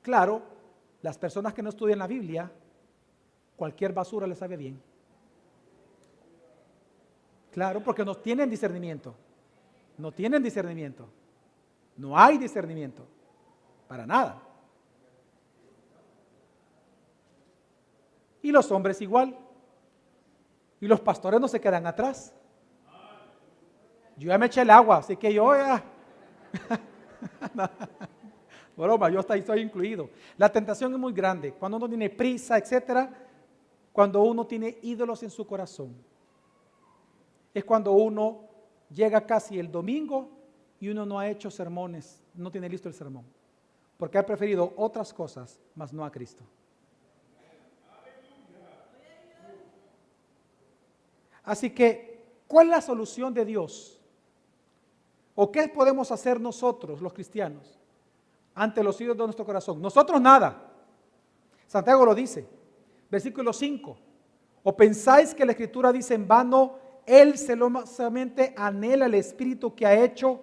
Claro, las personas que no estudian la Biblia, cualquier basura les sabe bien. Claro, porque no tienen discernimiento. No tienen discernimiento. No hay discernimiento. Para nada. Y los hombres igual. Y los pastores no se quedan atrás. Yo ya me eché el agua, así que yo ya... Broma, yo hasta ahí estoy incluido. La tentación es muy grande. Cuando uno tiene prisa, etcétera. Cuando uno tiene ídolos en su corazón. Es cuando uno llega casi el domingo y uno no ha hecho sermones, no tiene listo el sermón. Porque ha preferido otras cosas, mas no a Cristo. Así que, ¿cuál es la solución de Dios? ¿O qué podemos hacer nosotros, los cristianos, ante los ídolos de nuestro corazón? Nosotros nada. Santiago lo dice, versículo 5. ¿O pensáis que la Escritura dice en vano, Él celosamente anhela el Espíritu que ha hecho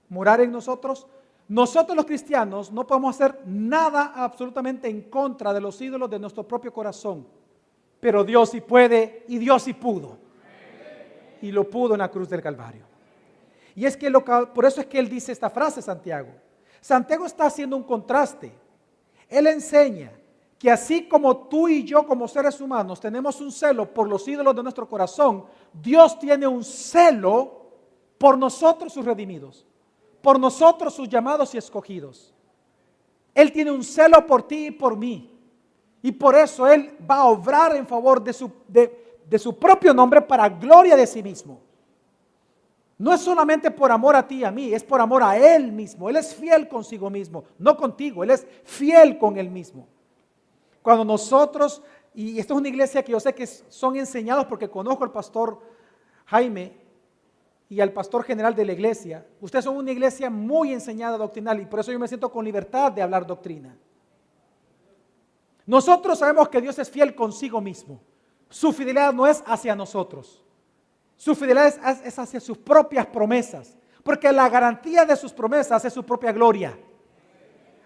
morar en nosotros? Nosotros los cristianos no podemos hacer nada absolutamente en contra de los ídolos de nuestro propio corazón. Pero Dios sí puede y Dios sí pudo. Y lo pudo en la cruz del Calvario. Y es que por eso es que él dice esta frase, Santiago. Santiago está haciendo un contraste. Él enseña que así como tú y yo como seres humanos tenemos un celo por los ídolos de nuestro corazón, Dios tiene un celo por nosotros sus redimidos, por nosotros sus llamados y escogidos. Él tiene un celo por ti y por mí. Y por eso Él va a obrar en favor de su propio nombre para gloria de sí mismo. No es solamente por amor a ti y a mí, es por amor a Él mismo. Él es fiel consigo mismo, no contigo, Él es fiel con Él mismo. Cuando nosotros, y esto es una iglesia que yo sé que son enseñados porque conozco al pastor Jaime y al pastor general de la iglesia. Ustedes son una iglesia muy enseñada doctrinal y por eso yo me siento con libertad de hablar doctrina. Nosotros sabemos que Dios es fiel consigo mismo. Su fidelidad no es hacia nosotros. Su fidelidad es hacia sus propias promesas. Porque la garantía de sus promesas es su propia gloria.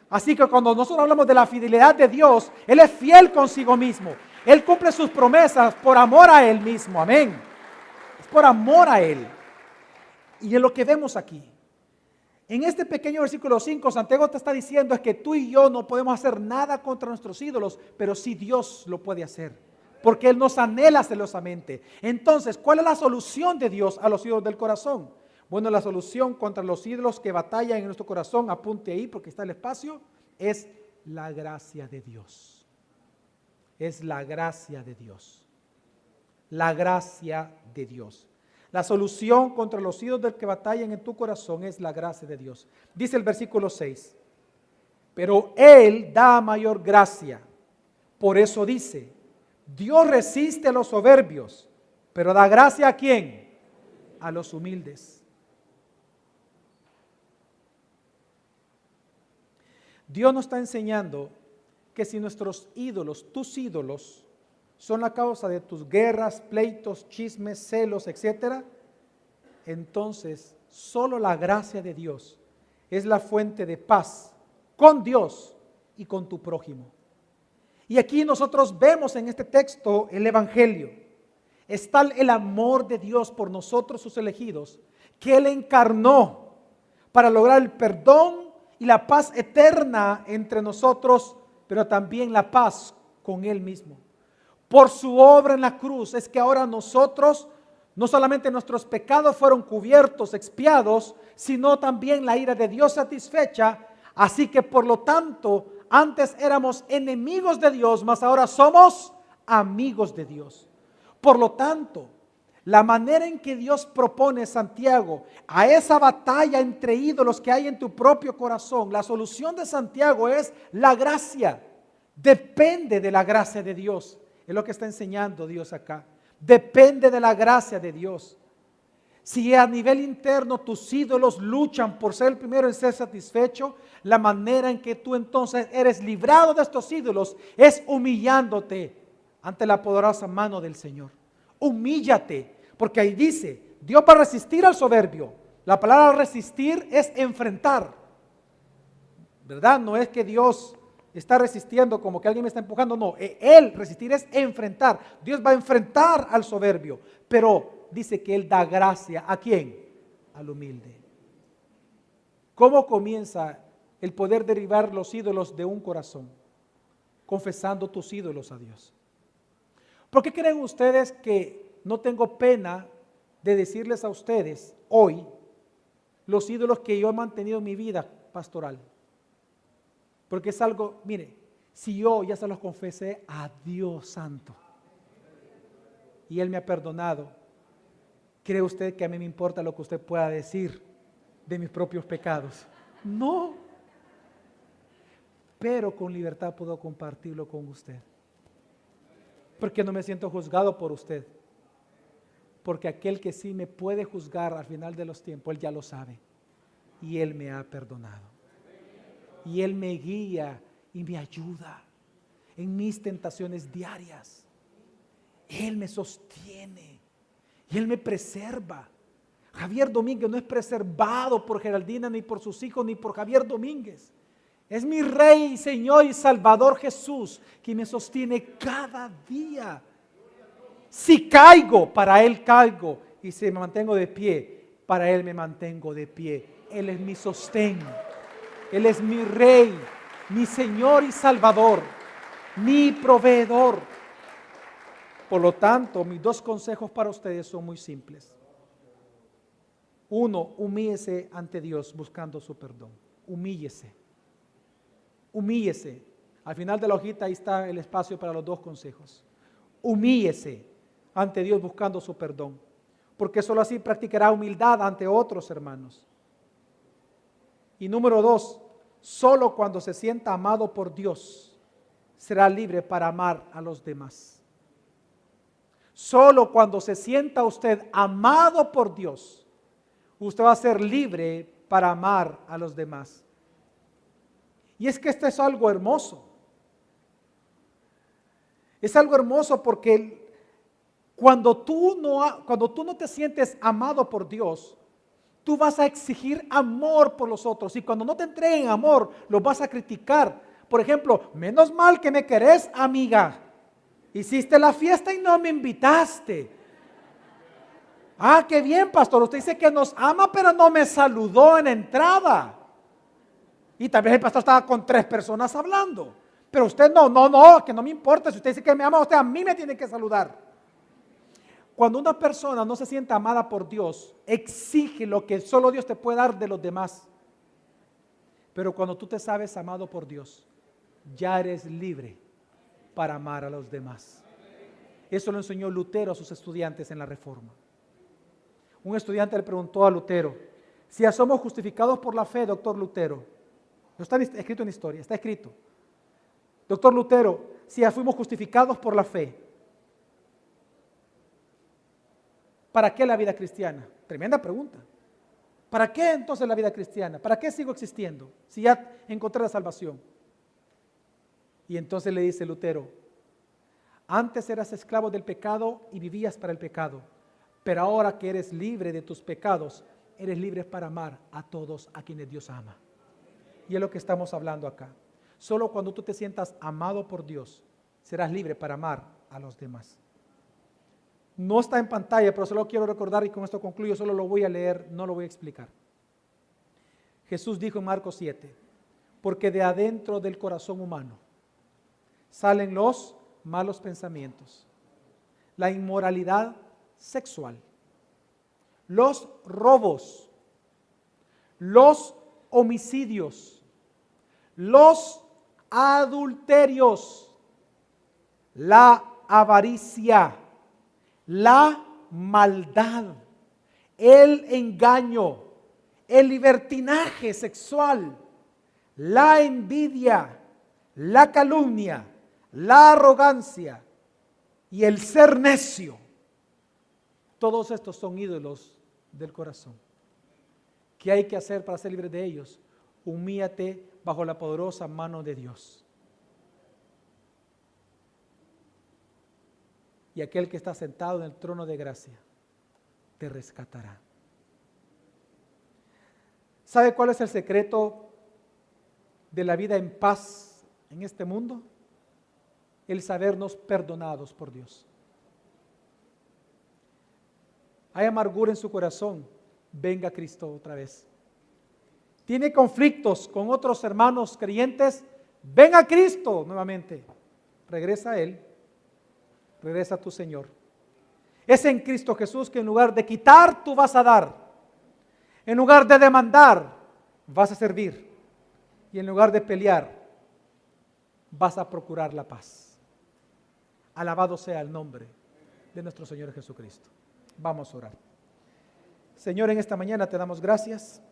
Así que cuando nosotros hablamos de la fidelidad de Dios, Él es fiel consigo mismo. Él cumple sus promesas por amor a Él mismo. Amén. Es por amor a Él. Y es lo que vemos aquí. En este pequeño versículo 5, Santiago te está diciendo es que tú y yo no podemos hacer nada contra nuestros ídolos, pero sí Dios lo puede hacer, porque Él nos anhela celosamente. Entonces, ¿cuál es la solución de Dios a los ídolos del corazón? Bueno, la solución contra los ídolos que batallan en nuestro corazón, apunte ahí porque está el espacio, es la gracia de Dios. Es la gracia de Dios. La gracia de Dios. La solución contra los ídolos que batallan en tu corazón es la gracia de Dios. Dice el versículo 6, pero Él da mayor gracia. Por eso dice, Dios resiste a los soberbios, pero da gracia ¿a quién? A los humildes. Dios nos está enseñando que si nuestros ídolos, tus ídolos, son la causa de tus guerras, pleitos, chismes, celos, etcétera, entonces solo la gracia de Dios es la fuente de paz con Dios y con tu prójimo. Y aquí nosotros vemos en este texto el Evangelio. Es tal el amor de Dios por nosotros sus elegidos, que Él encarnó para lograr el perdón y la paz eterna entre nosotros, pero también la paz con Él mismo. Por su obra en la cruz es que ahora nosotros, no solamente nuestros pecados fueron cubiertos, expiados, sino también la ira de Dios satisfecha. Así que por lo tanto, antes éramos enemigos de Dios, mas ahora somos amigos de Dios. Por lo tanto, la manera en que Dios propone, Santiago, a esa batalla entre ídolos que hay en tu propio corazón, la solución de Santiago es la gracia. Depende de la gracia de Dios. Es lo que está enseñando Dios acá. Depende de la gracia de Dios. Si a nivel interno tus ídolos luchan por ser el primero en ser satisfecho, la manera en que tú entonces eres librado de estos ídolos es humillándote ante la poderosa mano del Señor. Humíllate, porque ahí dice, Dios va a resistir al soberbio. La palabra resistir es enfrentar, ¿verdad? No es que Dios está resistiendo como que alguien me está empujando, no, Él resistir es enfrentar. Dios va a enfrentar al soberbio, pero dice que Él da gracia. ¿A quién? Al humilde. ¿Cómo comienza el poder derribar los ídolos de un corazón? Confesando tus ídolos a Dios. ¿Por qué creen ustedes que no tengo pena de decirles a ustedes hoy los ídolos que yo he mantenido en mi vida pastoral? Porque es algo, mire, si yo ya se los confesé a Dios Santo y Él me ha perdonado, ¿cree usted que a mí me importa lo que usted pueda decir de mis propios pecados? No. Pero con libertad puedo compartirlo con usted. Porque no me siento juzgado por usted. Porque aquel que sí me puede juzgar al final de los tiempos, Él ya lo sabe. Y Él me ha perdonado. Y Él me guía y me ayuda en mis tentaciones diarias. Él me sostiene y Él me preserva. Javier Domínguez no es preservado por Geraldina, ni por sus hijos, ni por Javier Domínguez. Es mi Rey, Señor y Salvador Jesús, que me sostiene cada día. Si caigo, para Él caigo. Y si me mantengo de pie, para Él me mantengo de pie. Él es mi sostén. Él es mi Rey, mi Señor y Salvador, mi proveedor. Por lo tanto, mis dos consejos para ustedes son muy simples. Uno, humíllese ante Dios buscando su perdón. Humíllese. Humíllese. Al final de la hojita ahí está el espacio para los dos consejos. Humíllese ante Dios buscando su perdón. Porque solo así practicará humildad ante otros hermanos. Y número 2, solo cuando se sienta amado por Dios será libre para amar a los demás. Solo cuando se sienta usted amado por Dios, usted va a ser libre para amar a los demás. Y es que esto es algo hermoso. Es algo hermoso porque cuando tú no te sientes amado por Dios, tú vas a exigir amor por los otros. Y cuando no te entreguen amor, los vas a criticar. Por ejemplo, menos mal que me querés, amiga. Hiciste la fiesta y no me invitaste. Ah, qué bien, pastor. Usted dice que nos ama, pero no me saludó en la entrada. Y tal vez el pastor estaba con 3 personas hablando. Pero usted no, que no me importa. Si usted dice que me ama, usted a mí me tiene que saludar. Cuando una persona no se siente amada por Dios, exige lo que solo Dios te puede dar de los demás. Pero cuando tú te sabes amado por Dios, ya eres libre para amar a los demás. Eso lo enseñó Lutero a sus estudiantes en la Reforma. Un estudiante le preguntó a Lutero: si ya somos justificados por la fe, doctor Lutero, no está escrito en historia, está escrito. Doctor Lutero, si ya fuimos justificados por la fe, ¿para qué la vida cristiana? Tremenda pregunta. ¿Para qué entonces la vida cristiana? ¿Para qué sigo existiendo si ya encontré la salvación? Y entonces le dice Lutero: antes eras esclavo del pecado y vivías para el pecado, pero ahora que eres libre de tus pecados, eres libre para amar a todos a quienes Dios ama. Y es lo que estamos hablando acá. Solo cuando tú te sientas amado por Dios, serás libre para amar a los demás. No está en pantalla, pero solo quiero recordar, y con esto concluyo, solo lo voy a leer, no lo voy a explicar. Jesús dijo en Marcos 7, porque de adentro del corazón humano salen los malos pensamientos, la inmoralidad sexual, los robos, los homicidios, los adulterios, la avaricia, la maldad, el engaño, el libertinaje sexual, la envidia, la calumnia, la arrogancia y el ser necio. Todos estos son ídolos del corazón. ¿Qué hay que hacer para ser libre de ellos? Humíllate bajo la poderosa mano de Dios. Y aquel que está sentado en el trono de gracia te rescatará. ¿Sabe cuál es el secreto de la vida en paz en este mundo? El sabernos perdonados por Dios. Hay amargura en su corazón, venga Cristo otra vez. Tiene conflictos con otros hermanos creyentes, ven a Cristo nuevamente. Regresa a Él, regresa a tu Señor. Es en Cristo Jesús que en lugar de quitar, tú vas a dar. En lugar de demandar, vas a servir. Y en lugar de pelear, vas a procurar la paz. Alabado sea el nombre de nuestro Señor Jesucristo. Vamos a orar. Señor, en esta mañana te damos gracias